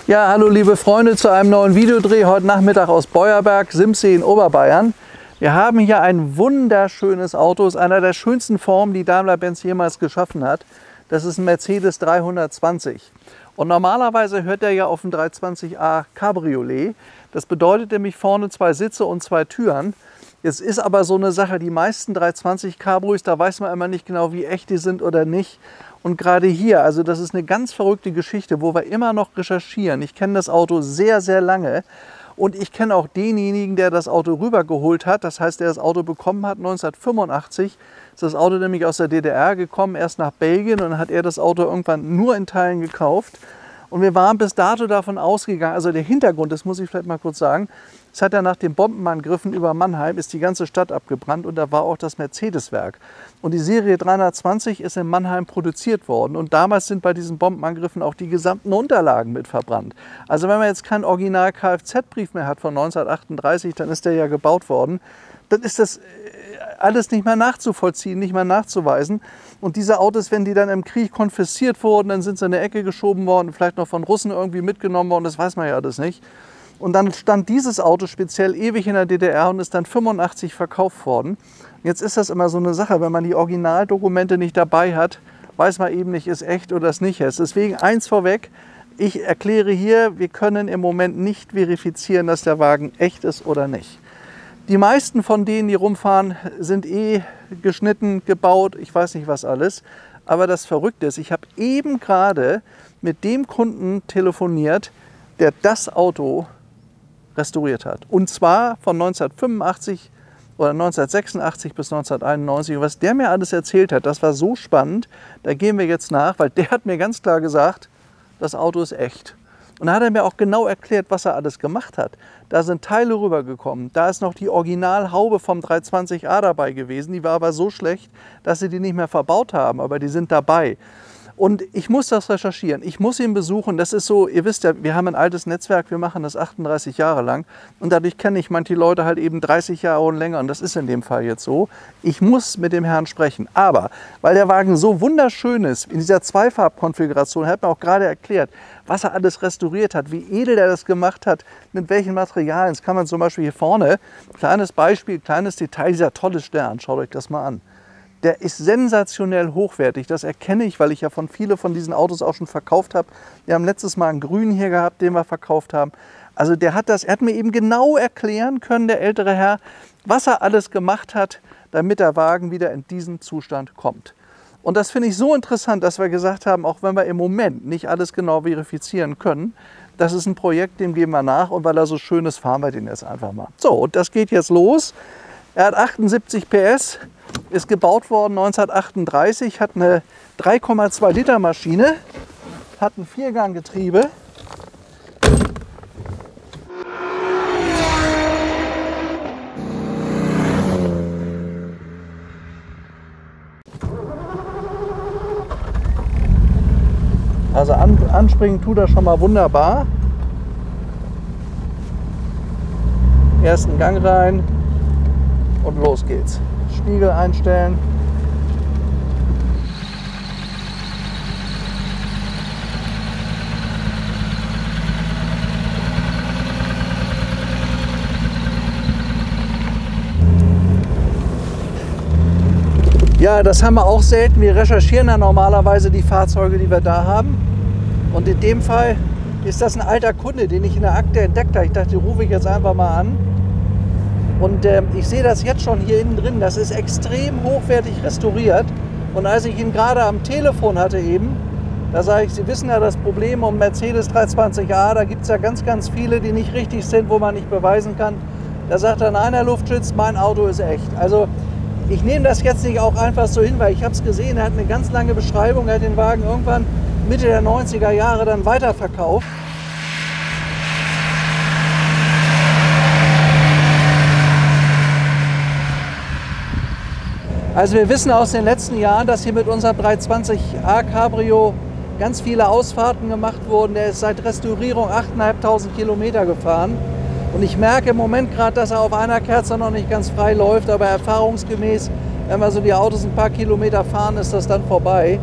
Ja, hallo liebe Freunde zu einem neuen Videodreh heute Nachmittag aus Beuerberg, Simsee in Oberbayern. Wir haben hier ein wunderschönes Auto, ist einer der schönsten Formen, die Daimler-Benz jemals geschaffen hat. Das ist ein Mercedes 320. Und normalerweise hört er ja auf ein 320a Cabriolet. Das bedeutet nämlich vorne 2 Sitze und 2 Türen. Es ist aber so eine Sache, die meisten 320 Cabris, da weiß man immer nicht genau, wie echt die sind oder nicht. Und gerade hier, also das ist eine ganz verrückte Geschichte, wo wir immer noch recherchieren. Ich kenne das Auto sehr, sehr lange und ich kenne auch denjenigen, der das Auto rübergeholt hat. Das heißt, der das Auto bekommen hat 1985. Ist das Auto nämlich aus der DDR gekommen, erst nach Belgien, und dann hat er das Auto irgendwann nur in Teilen gekauft. Und wir waren bis dato davon ausgegangen, also der Hintergrund, das muss ich vielleicht mal kurz sagen, es hat ja nach den Bombenangriffen über Mannheim ist die ganze Stadt abgebrannt und da war auch das Mercedes-Werk. Und die Serie 320 ist in Mannheim produziert worden und damals sind bei diesen Bombenangriffen auch die gesamten Unterlagen mit verbrannt. Also wenn man jetzt keinen Original-Kfz-Brief mehr hat von 1938, dann ist der ja gebaut worden, dann ist das alles nicht mehr nachzuvollziehen, nicht mehr nachzuweisen. Und diese Autos, wenn die dann im Krieg konfisziert wurden, dann sind sie in eine Ecke geschoben worden, vielleicht noch von Russen irgendwie mitgenommen worden, das weiß man ja alles nicht. Und dann stand dieses Auto speziell ewig in der DDR und ist dann 85 verkauft worden. Jetzt ist das immer so eine Sache, wenn man die Originaldokumente nicht dabei hat, weiß man eben nicht, ist echt oder ist nicht echt. Deswegen eins vorweg, ich erkläre hier, wir können im Moment nicht verifizieren, dass der Wagen echt ist oder nicht. Die meisten von denen, die rumfahren, sind geschnitten, gebaut, ich weiß nicht was alles. Aber das Verrückte ist, ich habe eben gerade mit dem Kunden telefoniert, der das Auto restauriert hat. Und zwar von 1985 oder 1986 bis 1991. Und was der mir alles erzählt hat, das war so spannend. Da gehen wir jetzt nach, weil der hat mir ganz klar gesagt, das Auto ist echt. Und da hat er mir auch genau erklärt, was er alles gemacht hat. Da sind Teile rübergekommen. Da ist noch die Originalhaube vom 320a dabei gewesen. Die war aber so schlecht, dass sie die nicht mehr verbaut haben. Aber die sind dabei. Und ich muss das recherchieren, ich muss ihn besuchen. Das ist so, ihr wisst ja, wir haben ein altes Netzwerk, wir machen das 38 Jahre lang. Und dadurch kenne ich manche Leute halt eben 30 Jahre und länger. Und das ist in dem Fall jetzt so. Ich muss mit dem Herrn sprechen. Aber weil der Wagen so wunderschön ist, in dieser Zweifarbkonfiguration, er hat mir auch gerade erklärt, was er alles restauriert hat, wie edel er das gemacht hat, mit welchen Materialien. Das kann man zum Beispiel hier vorne, kleines Beispiel, kleines Detail, dieser tolle Stern, schaut euch das mal an. Der ist sensationell hochwertig, das erkenne ich, weil ich ja viele von diesen Autos auch schon verkauft habe. Wir haben letztes Mal einen grünen hier gehabt, den wir verkauft haben. Also er hat mir eben genau erklären können, der ältere Herr, was er alles gemacht hat, damit der Wagen wieder in diesen Zustand kommt. Und das finde ich so interessant, dass wir gesagt haben, auch wenn wir im Moment nicht alles genau verifizieren können, das ist ein Projekt, dem gehen wir nach, und weil er so schön ist, fahren wir den jetzt einfach mal. So, und das geht jetzt los. Er hat 78 PS, ist gebaut worden 1938, hat eine 3,2 Liter Maschine, hat ein Vierganggetriebe. Also anspringen tut er schon mal wunderbar. Ersten Gang rein und los geht's. Spiegel einstellen. Ja, das haben wir auch selten. Wir recherchieren ja normalerweise die Fahrzeuge, die wir da haben. Und in dem Fall ist das ein alter Kunde, den ich in der Akte entdeckt habe. Ich dachte, rufe ich jetzt einfach mal an. Und ich sehe das jetzt schon hier innen drin. Das ist extrem hochwertig restauriert. Und als ich ihn gerade am Telefon hatte eben, da sage ich, Sie wissen ja das Problem um Mercedes 320a, da gibt es ja ganz, ganz viele, die nicht richtig sind, wo man nicht beweisen kann. Da sagt er, nein, Herr Luftschütz, mein Auto ist echt. Also ich nehme das jetzt nicht auch einfach so hin, weil ich habe es gesehen, er hat eine ganz lange Beschreibung, er hat den Wagen irgendwann Mitte der 90er Jahre dann weiterverkauft. Also wir wissen aus den letzten Jahren, dass hier mit unserem 320a Cabrio ganz viele Ausfahrten gemacht wurden. Der ist seit Restaurierung 8.500 Kilometer gefahren. Und ich merke im Moment gerade, dass er auf einer Kerze noch nicht ganz frei läuft, aber erfahrungsgemäß, wenn wir so die Autos ein paar Kilometer fahren, ist das dann vorbei.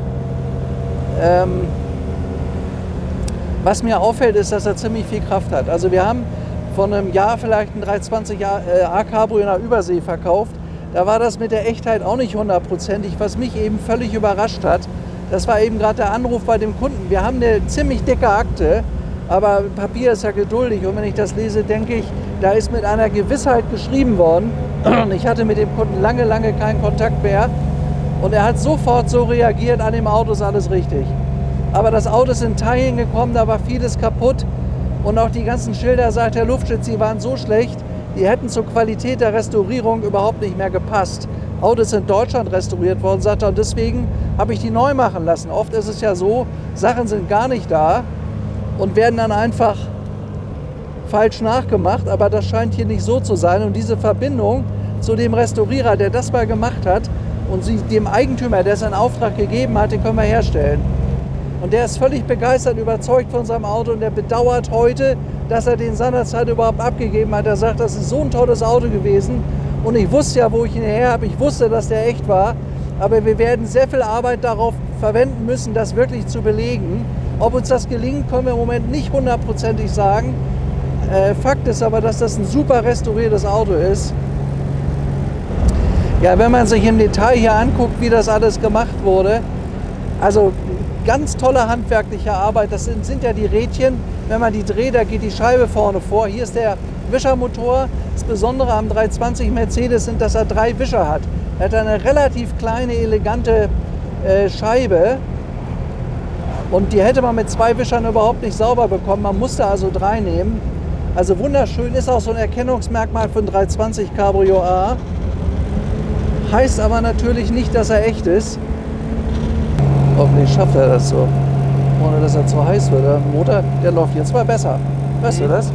Was mir auffällt, ist, dass er ziemlich viel Kraft hat. Also wir haben vor einem Jahr vielleicht ein 320a Cabrio in der Übersee verkauft. Da war das mit der Echtheit auch nicht hundertprozentig, was mich eben völlig überrascht hat. Das war eben gerade der Anruf bei dem Kunden. Wir haben eine ziemlich dicke Akte, aber Papier ist ja geduldig. Und wenn ich das lese, denke ich, da ist mit einer Gewissheit geschrieben worden. Ich hatte mit dem Kunden lange, lange keinen Kontakt mehr. Und er hat sofort so reagiert, an dem Auto ist alles richtig. Aber das Auto ist in Teilen gekommen, da war vieles kaputt. Und auch die ganzen Schilder, sagt der Luftschutz, die waren so schlecht, die hätten zur Qualität der Restaurierung überhaupt nicht mehr gepasst. Autos in Deutschland restauriert worden, sagt er, und deswegen habe ich die neu machen lassen. Oft ist es ja so, Sachen sind gar nicht da und werden dann einfach falsch nachgemacht, aber das scheint hier nicht so zu sein. Und diese Verbindung zu dem Restaurierer, der das mal gemacht hat, und dem Eigentümer, der es in Auftrag gegeben hat, den können wir herstellen. Und der ist völlig begeistert, überzeugt von seinem Auto und der bedauert heute, dass er den seinerzeit überhaupt abgegeben hat. Er sagt, das ist so ein tolles Auto gewesen und ich wusste ja, wo ich ihn her habe. Ich wusste, dass der echt war, aber wir werden sehr viel Arbeit darauf verwenden müssen, das wirklich zu belegen. Ob uns das gelingt, können wir im Moment nicht hundertprozentig sagen. Fakt ist aber, dass das ein super restauriertes Auto ist. Ja, wenn man sich im Detail hier anguckt, wie das alles gemacht wurde, also ganz tolle handwerkliche Arbeit. Das sind ja die Rädchen, wenn man die dreht, da geht die Scheibe vorne vor. Hier ist der Wischermotor. Das Besondere am 320 Mercedes sind, dass er 3 Wischer hat. Er hat eine relativ kleine, elegante Scheibe und die hätte man mit 2 Wischern überhaupt nicht sauber bekommen. Man musste also 3 nehmen. Also wunderschön, ist auch so ein Erkennungsmerkmal für ein 320 Cabrio A. Heißt aber natürlich nicht, dass er echt ist. Hoffentlich schafft er das so, ohne dass er zu heiß wird. Der Motor, der läuft jetzt mal besser. Weißt du das?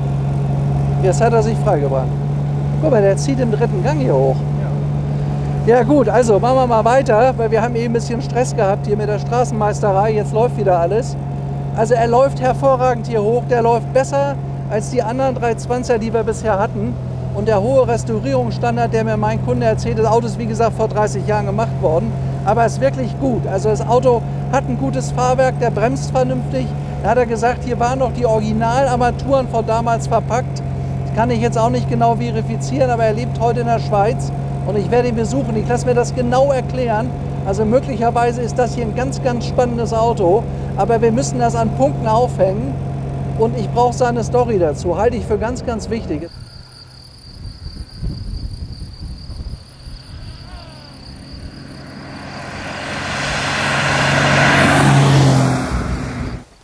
Jetzt hat er sich freigebracht. Guck mal, der zieht im 3. Gang hier hoch. Ja gut, also machen wir mal weiter, weil wir haben eben ein bisschen Stress gehabt hier mit der Straßenmeisterei. Jetzt läuft wieder alles. Also er läuft hervorragend hier hoch. Der läuft besser als die anderen 320er, die wir bisher hatten. Und der hohe Restaurierungsstandard, der mir mein Kunde erzählt, das Auto ist wie gesagt vor 30 Jahren gemacht worden, aber ist wirklich gut. Also das Auto hat ein gutes Fahrwerk, der bremst vernünftig. Da hat er gesagt, hier waren noch die Originalarmaturen von damals verpackt. Das kann ich jetzt auch nicht genau verifizieren, aber er lebt heute in der Schweiz und ich werde ihn besuchen. Ich lasse mir das genau erklären. Also möglicherweise ist das hier ein ganz, ganz spannendes Auto, aber wir müssen das an Punkten aufhängen und ich brauche seine Story dazu. Halte ich für ganz, ganz wichtig.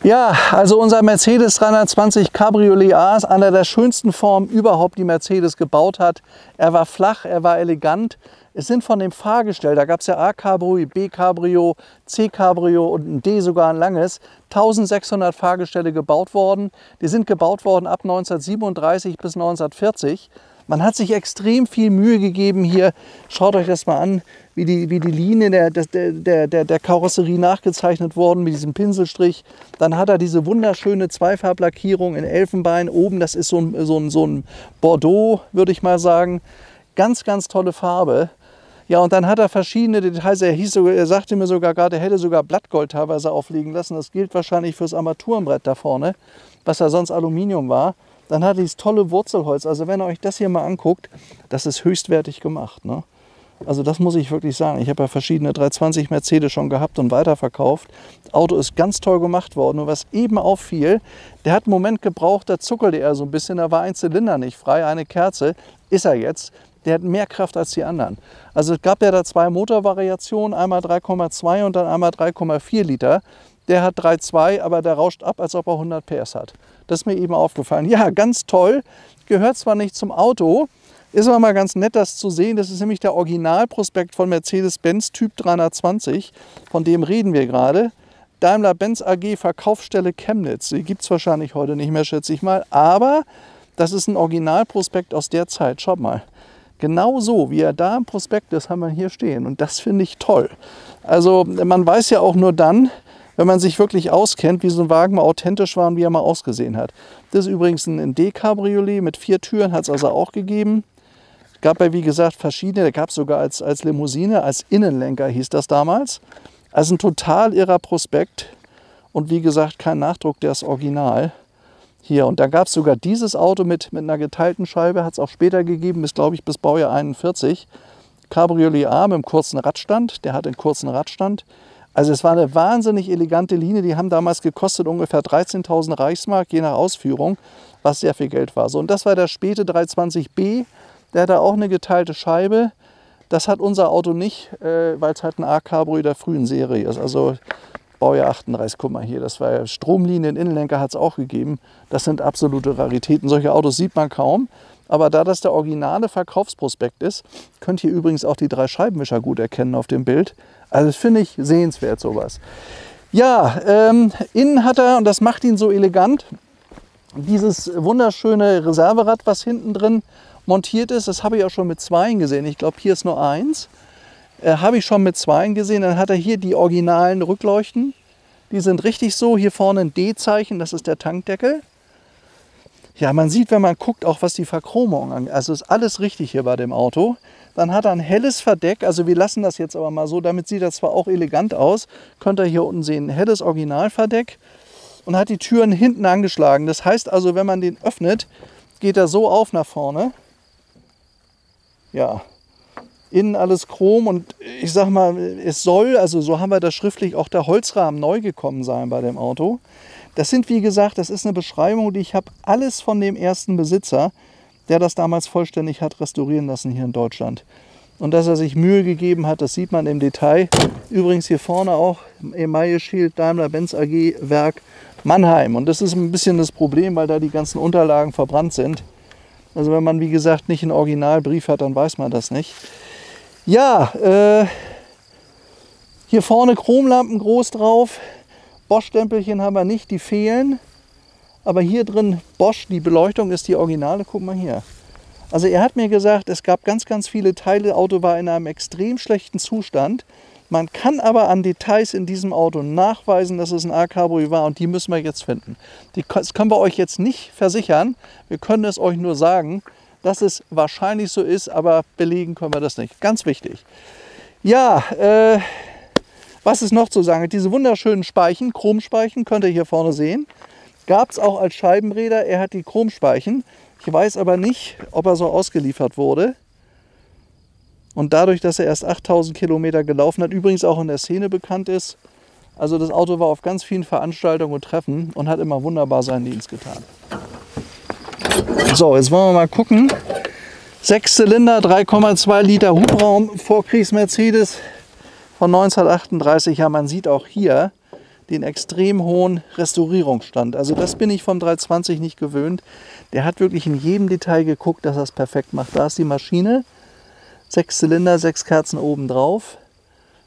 Ja, also unser Mercedes 320 Cabriolet A ist einer der schönsten Formen überhaupt, die Mercedes gebaut hat. Er war flach, er war elegant. Es sind von dem Fahrgestell, da gab es ja A-Cabrio, B-Cabrio, C-Cabrio und ein D sogar ein langes, 1600 Fahrgestelle gebaut worden. Die sind gebaut worden ab 1937 bis 1940. Man hat sich extrem viel Mühe gegeben hier. Schaut euch das mal an, wie die Linien der Karosserie nachgezeichnet wurden mit diesem Pinselstrich. Dann hat er diese wunderschöne Zweifarblackierung in Elfenbein. Oben, das ist so ein Bordeaux, würde ich mal sagen. Ganz, ganz tolle Farbe. Ja, und dann hat er verschiedene Details. Er sagte mir sogar gerade, er hätte sogar Blattgold teilweise auflegen lassen. Das gilt wahrscheinlich fürs Armaturenbrett da vorne, was ja sonst Aluminium war. Dann hat er dieses tolle Wurzelholz. Also wenn ihr euch das hier mal anguckt, das ist höchstwertig gemacht, ne? Also das muss ich wirklich sagen. Ich habe ja verschiedene 320 Mercedes schon gehabt und weiterverkauft. Das Auto ist ganz toll gemacht worden. Und was eben auffiel, der hat einen Moment gebraucht, da zuckelte er so ein bisschen. Da war ein Zylinder nicht frei, eine Kerze. Ist er jetzt. Der hat mehr Kraft als die anderen. Also es gab ja da 2 Motorvariationen, einmal 3,2 und dann einmal 3,4 Liter. Der hat 3,2, aber der rauscht ab, als ob er 100 PS hat. Das ist mir eben aufgefallen. Ja, ganz toll. Gehört zwar nicht zum Auto, ist aber mal ganz nett, das zu sehen. Das ist nämlich der Originalprospekt von Mercedes-Benz Typ 320. Von dem reden wir gerade. Daimler-Benz AG Verkaufsstelle Chemnitz. Die gibt es wahrscheinlich heute nicht mehr, schätze ich mal. Aber das ist ein Originalprospekt aus der Zeit. Schaut mal. Genau so, wie er da im Prospekt ist, haben wir hier stehen. Und das finde ich toll. Also man weiß ja auch nur dann, wenn man sich wirklich auskennt, wie so ein Wagen mal authentisch war und wie er mal ausgesehen hat. Das ist übrigens ein D-Cabriolet mit 4 Türen, hat es also auch gegeben. Es gab ja, wie gesagt, verschiedene. Da gab es sogar als Limousine, als Innenlenker hieß das damals. Also ein total irrer Prospekt. Und wie gesagt, kein Nachdruck, der ist original. Hier, und da gab es sogar dieses Auto mit einer geteilten Scheibe, hat es auch später gegeben, glaube ich bis Baujahr 41. Cabriolet A mit einem kurzen Radstand, der hat einen kurzen Radstand. Also es war eine wahnsinnig elegante Linie, die haben damals gekostet ungefähr 13.000 Reichsmark, je nach Ausführung, was sehr viel Geld war. So, und das war der späte 320b, der hatte auch eine geteilte Scheibe. Das hat unser Auto nicht, weil es halt ein A-Cabrio der frühen Serie ist. Also Baujahr 38, guck mal hier, das war ja Stromlinien, Innenlenker hat es auch gegeben. Das sind absolute Raritäten. Solche Autos sieht man kaum. Aber da das der originale Verkaufsprospekt ist, könnt ihr übrigens auch die 3 Scheibenwischer gut erkennen auf dem Bild. Also das finde ich sehenswert, sowas. Ja, innen hat er, und das macht ihn so elegant, dieses wunderschöne Reserverad, was hinten drin montiert ist. Das habe ich auch schon mit 2 gesehen. Ich glaube, hier ist nur 1. Habe ich schon mit 2 gesehen. Dann hat er hier die originalen Rückleuchten. Die sind richtig so. Hier vorne ein D-Zeichen, das ist der Tankdeckel. Ja, man sieht, wenn man guckt, auch was die Verchromung angeht. Also ist alles richtig hier bei dem Auto. Dann hat er ein helles Verdeck. Also wir lassen das jetzt aber mal so. Damit sieht er zwar auch elegant aus. Könnt ihr hier unten sehen, ein helles Originalverdeck. Und hat die Türen hinten angeschlagen. Das heißt also, wenn man den öffnet, geht er so auf nach vorne. Ja, innen alles Chrom und ich sag mal, es soll, also so haben wir das schriftlich, auch der Holzrahmen neu gekommen sein bei dem Auto. Das sind, wie gesagt, das ist eine Beschreibung, die ich habe alles von dem ersten Besitzer, der das damals vollständig hat restaurieren lassen hier in Deutschland. Und dass er sich Mühe gegeben hat, das sieht man im Detail. Übrigens hier vorne auch Emaille-Schild Daimler-Benz AG Werk Mannheim. Und das ist ein bisschen das Problem, weil da die ganzen Unterlagen verbrannt sind. Also wenn man, wie gesagt, nicht einen Originalbrief hat, dann weiß man das nicht. Ja, hier vorne Chromlampen groß drauf. Bosch-Stempelchen haben wir nicht, die fehlen. Aber hier drin Bosch, die Beleuchtung ist die Originale. Guck mal hier. Also er hat mir gesagt, es gab ganz, ganz viele Teile. Das Auto war in einem extrem schlechten Zustand. Man kann aber an Details in diesem Auto nachweisen, dass es ein A-Cabrio war und die müssen wir jetzt finden. Das können wir euch jetzt nicht versichern. Wir können es euch nur sagen, dass es wahrscheinlich so ist, aber belegen können wir das nicht. Ganz wichtig. Ja, was ist noch zu sagen? Diese wunderschönen Speichen, Chromspeichen, könnt ihr hier vorne sehen. Gab es auch als Scheibenräder. Er hat die Chromspeichen. Ich weiß aber nicht, ob er so ausgeliefert wurde. Und dadurch, dass er erst 8000 Kilometer gelaufen hat, übrigens auch in der Szene bekannt ist. Also das Auto war auf ganz vielen Veranstaltungen und Treffen und hat immer wunderbar seinen Dienst getan. So, jetzt wollen wir mal gucken. 6 Zylinder, 3,2 Liter Hubraum, Vorkriegs-Mercedes von 1938. Ja, man sieht auch hier den extrem hohen Restaurierungsstand. Also das bin ich vom 320 nicht gewöhnt. Der hat wirklich in jedem Detail geguckt, dass er es perfekt macht. Da ist die Maschine. 6 Zylinder, 6 Kerzen oben drauf.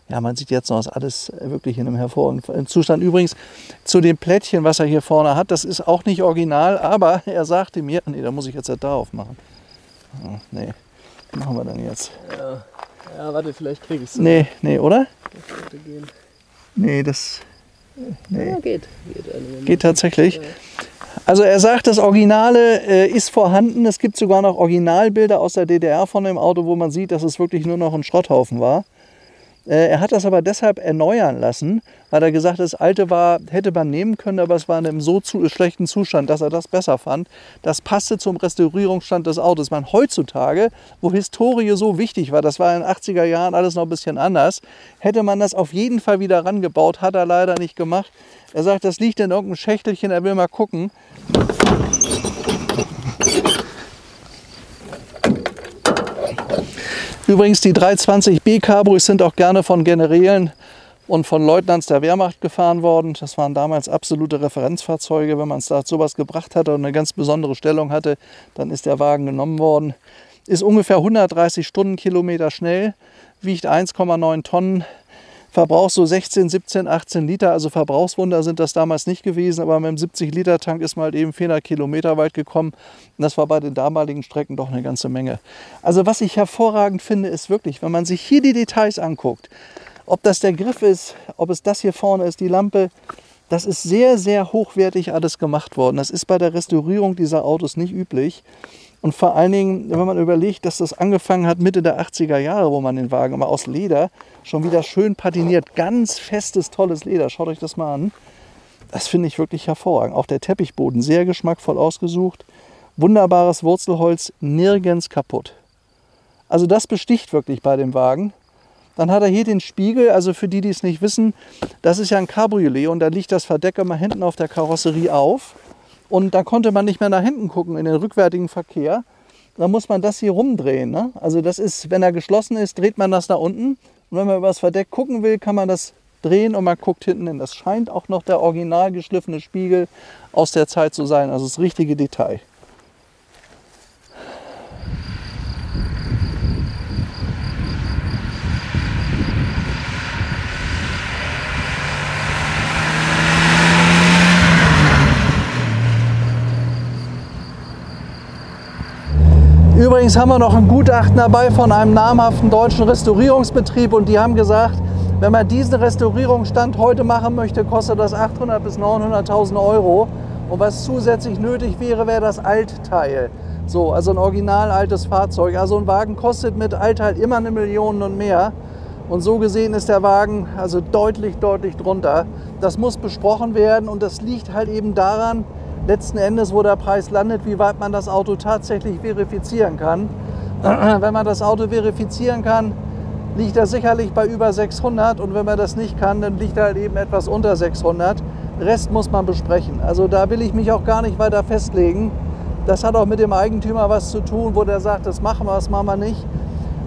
Ja, man sieht jetzt noch, ist alles wirklich in einem hervorragenden Zustand. Übrigens zu dem Plättchen, was er hier vorne hat, das ist auch nicht original, aber er sagte mir, nee, da muss ich jetzt darauf machen. Oh, nee, was machen wir dann jetzt? Ja, warte, vielleicht kriege ich es. Nee, oder? Das könnte gehen. Nee, das... Nee. Ja, geht. Geht tatsächlich. Ja. Also er sagt, das Originale ist vorhanden. Es gibt sogar noch Originalbilder aus der DDR von dem Auto, wo man sieht, dass es wirklich nur noch ein Schrotthaufen war. Er hat das aber deshalb erneuern lassen, weil er gesagt hat, das alte hätte man nehmen können, aber es war in einem so schlechten Zustand, dass er das besser fand. Das passte zum Restaurierungsstand des Autos. Man heutzutage, wo Historie so wichtig war, das war in den 80er Jahren alles noch ein bisschen anders, hätte man das auf jeden Fall wieder rangebaut, hat er leider nicht gemacht. Er sagt, das liegt in irgendeinem Schächtelchen, er will mal gucken. Übrigens, die 320b Cabris sind auch gerne von Generälen und von Leutnants der Wehrmacht gefahren worden. Das waren damals absolute Referenzfahrzeuge. Wenn man es da sowas gebracht hatte und eine ganz besondere Stellung hatte, dann ist der Wagen genommen worden. Ist ungefähr 130 Stundenkilometer schnell, wiegt 1,9 Tonnen. Verbrauch so 16, 17, 18 Liter, also Verbrauchswunder sind das damals nicht gewesen, aber mit dem 70-Liter-Tank ist man halt eben 400 Kilometer weit gekommen. Und das war bei den damaligen Strecken doch eine ganze Menge. Also was ich hervorragend finde, ist wirklich, wenn man sich hier die Details anguckt, ob das der Griff ist, ob es das hier vorne ist, die Lampe, das ist sehr, sehr hochwertig alles gemacht worden. Das ist bei der Restaurierung dieser Autos nicht üblich. Und vor allen Dingen, wenn man überlegt, dass das angefangen hat Mitte der 80er Jahre, wo man den Wagen immer aus Leder schon wieder schön patiniert, ganz festes, tolles Leder, schaut euch das mal an. Das finde ich wirklich hervorragend. Auch der Teppichboden sehr geschmackvoll ausgesucht. Wunderbares Wurzelholz, nirgends kaputt. Also das besticht wirklich bei dem Wagen. Dann hat er hier den Spiegel, also für die, die es nicht wissen, das ist ja ein Cabriolet und da liegt das Verdeck immer hinten auf der Karosserie auf. Und da konnte man nicht mehr nach hinten gucken in den rückwärtigen Verkehr. Da muss man das hier rumdrehen. Ne? Also das ist, wenn er geschlossen ist, dreht man das nach unten. Und wenn man über das Verdeck gucken will, kann man das drehen und man guckt hinten hin. Das scheint auch noch der original geschliffene Spiegel aus der Zeit zu sein. Also das richtige Detail. Übrigens haben wir noch ein Gutachten dabei von einem namhaften deutschen Restaurierungsbetrieb und die haben gesagt, wenn man diesen Restaurierungsstand heute machen möchte, kostet das 800.000 bis 900.000 Euro. Und was zusätzlich nötig wäre, wäre das Altteil. So, also ein original altes Fahrzeug. Also ein Wagen kostet mit Altteil immer 1 Million und mehr. Und so gesehen ist der Wagen also deutlich drunter. Das muss besprochen werden und das liegt halt eben daran, letzten Endes, wo der Preis landet, wie weit man das Auto tatsächlich verifizieren kann. Wenn man das Auto verifizieren kann, liegt er sicherlich bei über 600 und wenn man das nicht kann, dann liegt er halt eben etwas unter 600. Den Rest muss man besprechen. Also da will ich mich auch gar nicht weiter festlegen. Das hat auch mit dem Eigentümer was zu tun, wo der sagt, das machen wir nicht.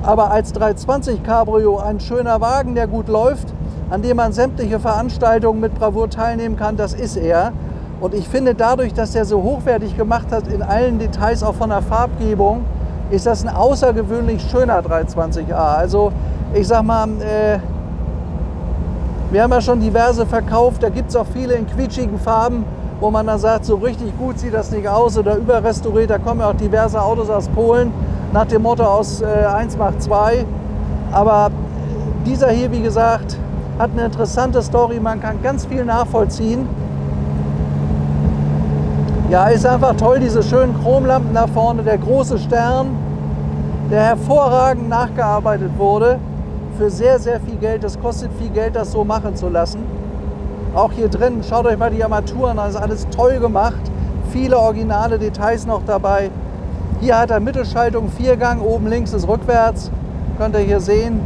Aber als 320 Cabrio ein schöner Wagen, der gut läuft, an dem man sämtliche Veranstaltungen mit Bravour teilnehmen kann, das ist er. Und ich finde dadurch, dass er so hochwertig gemacht hat, in allen Details, auch von der Farbgebung, ist das ein außergewöhnlich schöner 320a. Also ich sag mal, wir haben ja schon diverse verkauft, da gibt es auch viele in quietschigen Farben, wo man dann sagt, so richtig gut sieht das nicht aus oder überrestauriert. Da kommen ja auch diverse Autos aus Polen nach dem Motto aus 1 macht 2. Aber dieser hier, wie gesagt, hat eine interessante Story, man kann ganz viel nachvollziehen. Ja, ist einfach toll, diese schönen Chromlampen da vorne, der große Stern, der hervorragend nachgearbeitet wurde, für sehr viel Geld. Es kostet viel Geld, das so machen zu lassen. Auch hier drin, schaut euch mal die Armaturen an, das ist alles toll gemacht. Viele originale Details noch dabei. Hier hat er Mittelschaltung, 4-Gang, oben links ist rückwärts, könnt ihr hier sehen.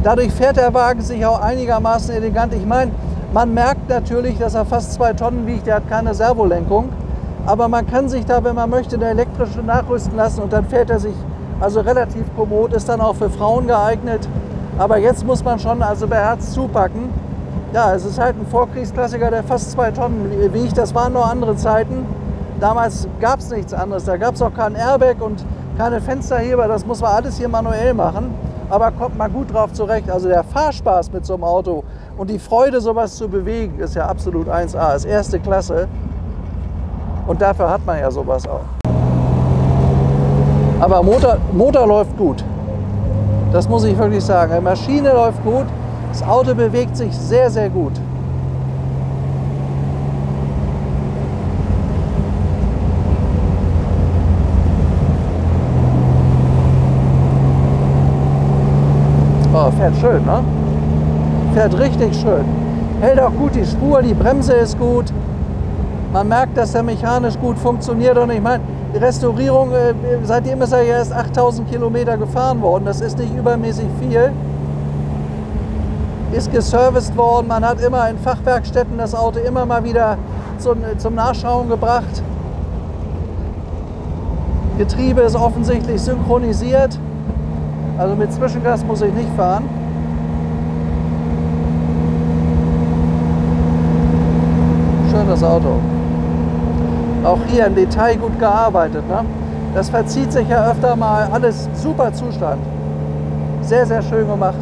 Dadurch fährt der Wagen sich auch einigermaßen elegant. Ich meine, man merkt natürlich, dass er fast 2 Tonnen wiegt, der hat keine Servolenkung. Aber man kann sich da, wenn man möchte, eine elektrische nachrüsten lassen und dann fährt er sich also relativ kommod, ist dann auch für Frauen geeignet. Aber jetzt muss man schon also beherzt zupacken. Ja, es ist halt ein Vorkriegsklassiker, der fast 2 Tonnen wiegt. Das waren noch andere Zeiten. Damals gab es nichts anderes. Da gab es auch keinen Airbag und keine Fensterheber. Das muss man alles hier manuell machen. Aber kommt mal gut drauf zurecht. Also der Fahrspaß mit so einem Auto und die Freude, sowas zu bewegen, ist ja absolut 1A. Ist erste Klasse. Und dafür hat man ja sowas auch. Aber Motor läuft gut. Das muss ich wirklich sagen. Die Maschine läuft gut. Das Auto bewegt sich sehr gut. Oh, fährt schön, ne? Fährt richtig schön. Hält auch gut die Spur, die Bremse ist gut. Man merkt, dass der mechanisch gut funktioniert und ich meine, die Restaurierung, seitdem ist er ja erst 8000 Kilometer gefahren worden, das ist nicht übermäßig viel. Ist geserviced worden, man hat immer in Fachwerkstätten das Auto immer mal wieder zum Nachschauen gebracht. Getriebe ist offensichtlich synchronisiert, also mit Zwischengas muss ich nicht fahren. Schönes Auto. Auch hier im Detail gut gearbeitet. Ne? Das verzieht sich ja öfter mal. Alles super Zustand. Sehr schön gemacht.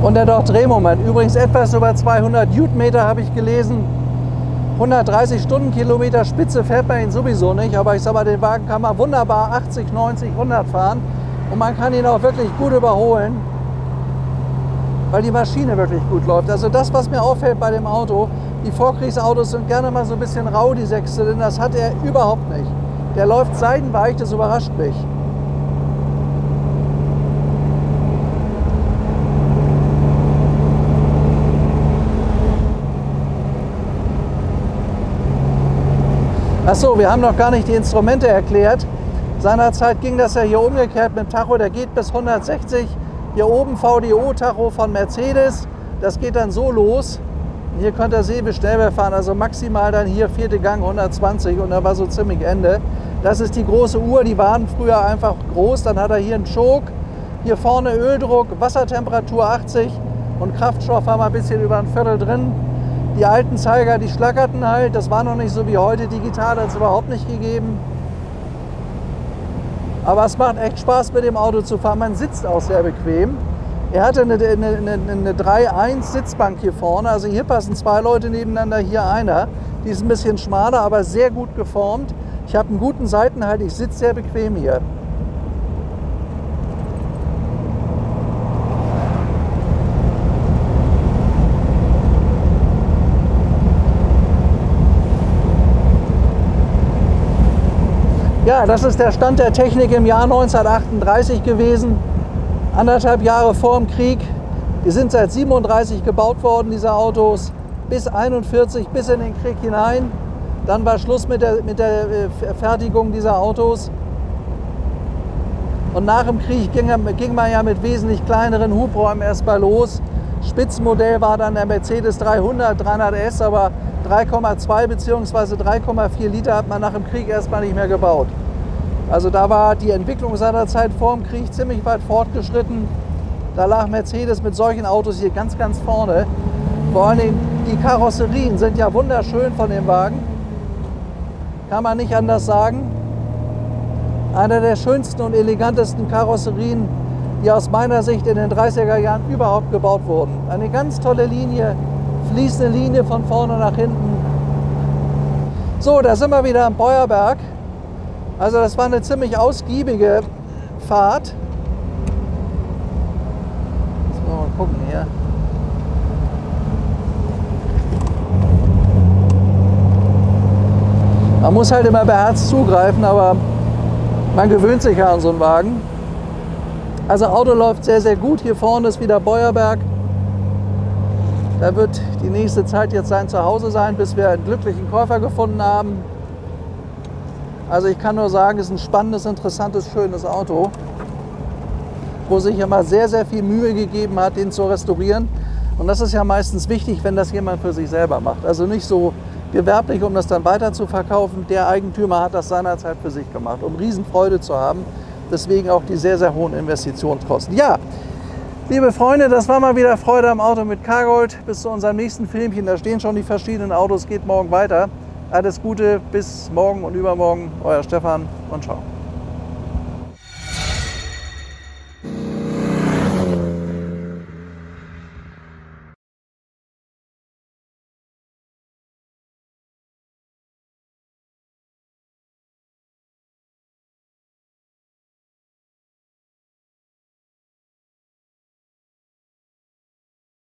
Und der Drehmoment, übrigens etwas über 200 Newtonmeter habe ich gelesen. 130 Stundenkilometer Spitze fährt man ihn sowieso nicht, aber ich sag mal, den Wagen kann man wunderbar 80, 90, 100 fahren und man kann ihn auch wirklich gut überholen, weil die Maschine wirklich gut läuft. Also das, was mir auffällt bei dem Auto, die Vorkriegsautos sind gerne mal so ein bisschen rau, die Sechszylinder, das hat er überhaupt nicht. Der läuft seidenweich, das überrascht mich. Achso, wir haben noch gar nicht die Instrumente erklärt. Seinerzeit ging das ja hier umgekehrt mit dem Tacho, der geht bis 160. Hier oben VDO-Tacho von Mercedes, das geht dann so los. Hier könnt ihr sehen, wie schnell wir fahren, also maximal dann hier 4. Gang 120 und da war so ziemlich Ende. Das ist die große Uhr, die waren früher einfach groß, dann hat er hier einen Choke, hier vorne Öldruck, Wassertemperatur 80 und Kraftstoff haben wir ein bisschen über ein Viertel drin. Die alten Zeiger, die schlackerten halt, das war noch nicht so wie heute, digital hat es überhaupt nicht gegeben. Aber es macht echt Spaß mit dem Auto zu fahren, man sitzt auch sehr bequem. Er hatte eine 3.1 Sitzbank hier vorne, also hier passen 2 Leute nebeneinander, hier einer. Die ist ein bisschen schmaler, aber sehr gut geformt. Ich habe einen guten Seitenhalt, ich sitze sehr bequem hier. Ja, das ist der Stand der Technik im Jahr 1938 gewesen, 1,5 Jahre vor dem Krieg. Die sind seit 37 gebaut worden, diese Autos, bis 41, bis in den Krieg hinein. Dann war Schluss mit der Fertigung dieser Autos. Und nach dem Krieg ging man ja mit wesentlich kleineren Hubräumen erstmal los. Spitzenmodell war dann der Mercedes 300, 300S, aber 3,2 bzw. 3,4 Liter hat man nach dem Krieg erstmal nicht mehr gebaut. Also da war die Entwicklung seiner Zeit vor dem Krieg ziemlich weit fortgeschritten. Da lag Mercedes mit solchen Autos hier ganz, ganz vorne. Vor allen Dingen die Karosserien sind ja wunderschön von dem Wagen. Kann man nicht anders sagen. Einer der schönsten und elegantesten Karosserien, die aus meiner Sicht in den 30er Jahren überhaupt gebaut wurden. Eine ganz tolle Linie, fließende Linie von vorne nach hinten. So, da sind wir wieder am Beuerberg. Also das war eine ziemlich ausgiebige Fahrt. Jetzt wollen wir mal gucken hier. Man muss halt immer beherzt zugreifen, aber man gewöhnt sich ja an so einen Wagen. Also Auto läuft sehr, sehr gut. Hier vorne ist wieder Beuerberg. Da wird die nächste Zeit jetzt sein Zuhause sein, bis wir einen glücklichen Käufer gefunden haben. Also ich kann nur sagen, es ist ein spannendes, interessantes, schönes Auto, wo sich immer sehr, sehr viel Mühe gegeben hat, den zu restaurieren. Und das ist ja meistens wichtig, wenn das jemand für sich selber macht. Also nicht so gewerblich, um das dann weiter zu verkaufen. Der Eigentümer hat das seinerzeit für sich gemacht, um Riesenfreude zu haben. Deswegen auch die sehr, sehr hohen Investitionskosten. Ja, liebe Freunde, das war mal wieder Freude am Auto mit Cargold. Bis zu unserem nächsten Filmchen. Da stehen schon die verschiedenen Autos. Geht morgen weiter. Alles Gute, bis morgen und übermorgen. Euer Stefan und ciao.